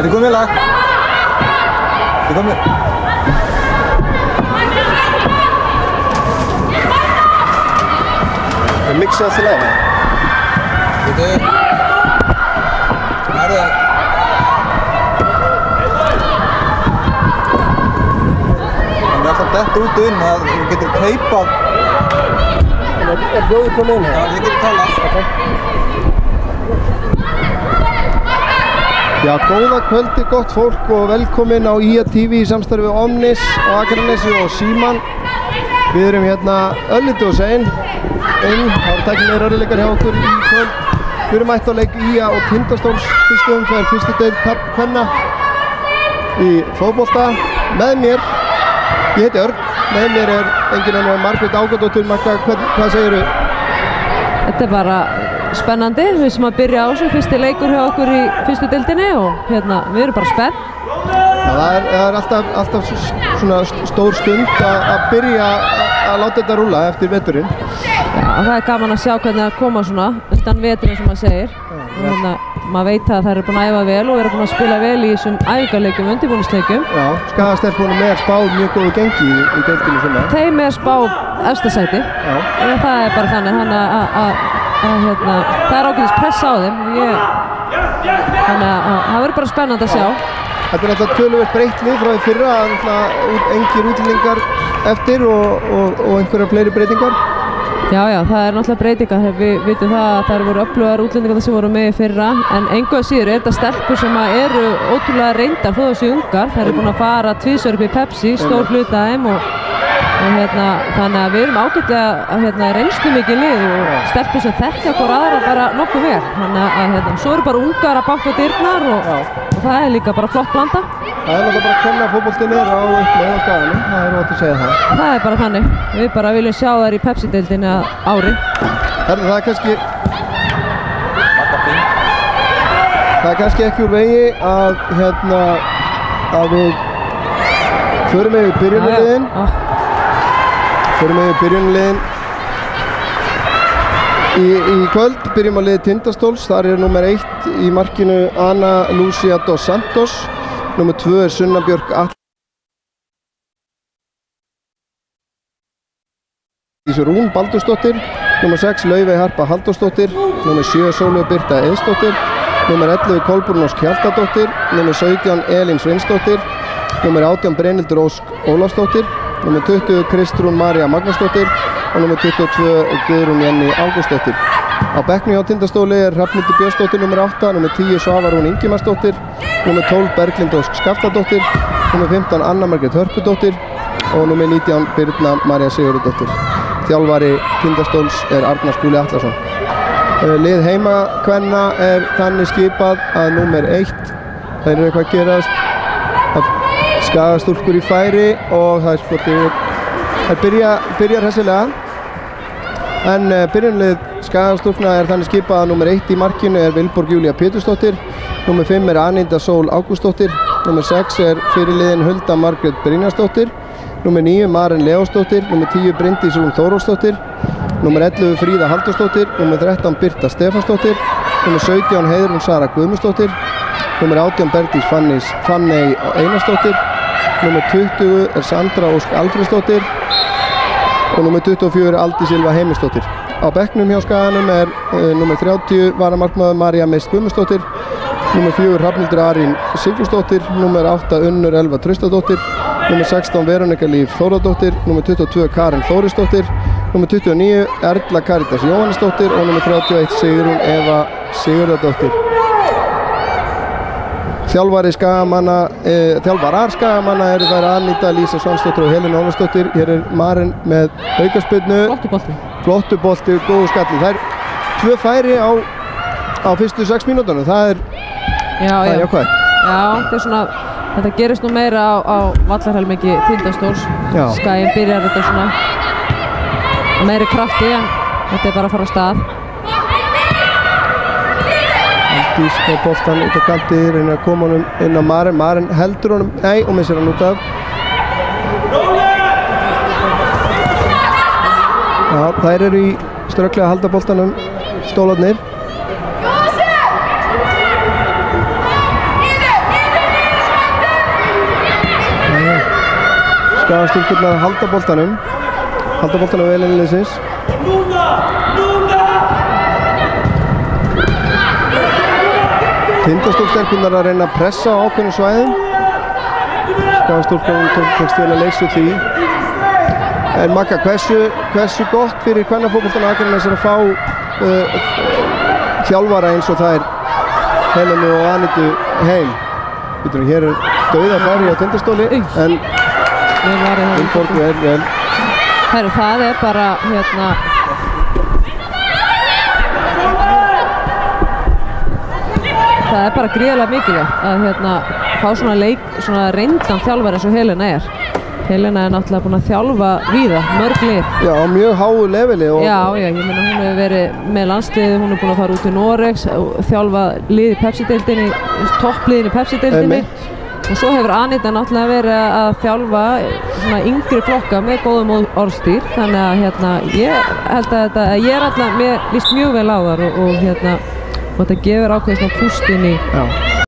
Det går med lag. Det går med. Det mixar alltid läge. Det är det. Men det har dett út inn að þú getur teipað. Blóðið kom inn Já, þið getur talað. Já, góða kvöldi gott fólk og velkomin á IA TV í samstarfi við Omnis og Akranesi og Síman. Við erum hérna örlítið og sein inn, það eru tæknilegir örðuleikar hjá okkur í kvöld. Við erum mætt á leik IA og Tindastóls fyrstu umferð, fyrstu deild kvenna í fótbolta. Með mér, ég heiti Örn, með mér er engin annar Margrét Ágadóttir. Magga, hvað segirðu? Þetta bara spennandi, við sem að byrja á þessu, fyrsti leikur hjá okkur í fyrstu deildinni og hérna, við erum bara spennt. Já, það er alltaf svona stór stund að byrja að láta þetta rúlla eftir veturinn. Já, það er gaman að sjá hvernig það koma svona undan veturinn sem maður segir. Og hérna, maður veit að það eru búin að æfa vel og eru búin að spila vel í þessum æfingarleikum, undirbúningsleikum. Já, Skagastelskonum er spáð mjög góðu gengi í deildinni svona. Þeim er spáð efsta sæti. Já. Og það er bara þannig hérna, það er ákveðis press á þeim. Þannig að það verður bara spennandi að sjá. Þetta er alltaf töluvert breytt lið frá því fyrra, engir útlendingar eftir og einhverjar fleiri breytingar. Já, það er náttúrulega breytingar. Við vitum það að það voru öflugar útlendingar sem voru með í fyrra, en engu að síður er þetta stelpur sem eru ótrúlega reyndar þó þessu ungar. Það eru búin að fara tvisvar upp í Pepsi, stór hluta af þeim og þannig að við erum ágætlega reynslu mikið lið og stelpur sem þekkja hvort aðra bara nokkuð vel. Þannig að svo eru bara ungar að banka dyrnar og það er líka bara flott blanda. Það er náttúrulega bara hvernig fótboltinn er á uppleið á Skaganum, það er ótt að segja það. Það er bara þannig. Við bara viljum sjá þær í Pepsi-deildinni ári. Það er kannski ekki úr vegi að við förum með byrjunarliðin. Í kvöld byrjum á liði Tindastóls, þar er nummer 1 í markinu Ana Lúcia dos Santos, nummer 2 er Sunna Björk Rún Baldursdóttir, nummer 6 Laufey Harpa Halldórsdóttir, nummer 7 Sólveig Birta Eiðsdóttir, nummer 11 Kolbrún Ósk Hjaltadóttir, nummer 17 Elín Sveinsdóttir, nummer 18 Brynhildur Ósk Ólafsdóttir, nummer 20 Kristrún María Magnúsdóttir og nummer 22 Guðrún Jenny Ágústsdóttir. Á bekknum hjá Tindastóli er Hrafnhildur Björnsdóttir nummer 8, nummer 10 Svava Rún Ingimarsdóttir, nummer 12 Berglind Ósk Skaftadóttir, nummer 15 Anna Margrét Hörpudóttir og nummer 19 Birna María Sigurðardóttir. Þjálfari Tindastóls er Arnar Skúli Atlason. Lið heimakvenna er þannig skipað að nummer 1, það er eitthvað að gerast, Skagastúlkur í færi og það er skotið, það byrjar hressilega, en byrjunlið Skagastúlkna er þannig skipað að nummer 1 í markinu er Vilborg Júlía Pétursdóttir, nummer 5 er Aníta Sól Ágústsdóttir, nummer 6 er fyrirliðin Hulda Margrét Brynjarsdóttir, nummer 9 Maren Leósdóttir, nummer 10 Bryndís Rún Þórósdóttir, nummer 11 Fríða Halldórsdóttir, nummer 13 Birta Stefansdóttir, nummer 17 Heiðrún Sara Guðmundsdóttir, nummer 18 Bergdís Fanney Einarsdóttir, nummer 20 er Sandra Ósk Alfreðsdóttir og nummer 24 er Aldís Ylva Heimisdóttir. Á bekknum hjá Skaganum er nummer 30 varamarkmaður María Mist Guðmundsdóttir, nummer 4 Hrafnhildur Arín Sigfúsdóttir, nummer 8 Unnur Elva Traustadóttir, nummer 16 Veronika Líf Þóradóttir, nummer 22 Karen Þórisdóttir, nummer 29 Erla Karitas Jóhannesdóttir og nummer 31 Sigrún Eva Sigurðardóttir. Þjálfarar Skagamanna eru þær Aníta Lísa Svansdóttir og Helena Ólafsdóttir. Hér er Maren með aukaspyrnu. Flottu bolti, góðu skalli. Það er 2 færi á fyrstu 6 mínútunum. Það er jákvæmt. Já, þetta gerist nú meira á vallarhelmingi Tindastóls. Skaginn byrjar þetta svona meiri krafti, en þetta er bara að fara á stað. Aldís á boltan út á kanti, reynir að koma honum inn á Maren. Maren heldur honum, og missir hann út af. Já, þær eru í ströggli að halda boltanum, stólarnir. Skagastúlkurnar halda boltanum vel inn í liðsins. Tindastólstelpunar að reyna að pressa á ákveðnum svæðum. Skagastúlkurnar tekst vel að leysa úr því. En Magga, hversu gott fyrir kvennafótboltann Akraness er að fá þjálfara eins og það er Helenu og Anitu heim. Hér er dauðafæri á Tindastóli en Vilborg er vel. Það er bara það er bara gríðarlega mikilvægt að fá svona reyndan þjálfari eins og Helena er. Helena er náttúrulega búin að þjálfa víða, mörg lið. Já, á mjög háu leveli. Já, ég meina hún hefur verið með landsliði, hún er búin að fara út í Noregs og þjálfa lið í Pepsi-deildinni, toppliðin í Pepsi-deildinni. Og svo hefur Anita náttúrulega verið að þjálfa svona yngri flokka með góðum orðstýr. Þannig að ég held að ég er alltaf, mér líst mjög vel á þar og þetta gefur ákveðið svona púst inn í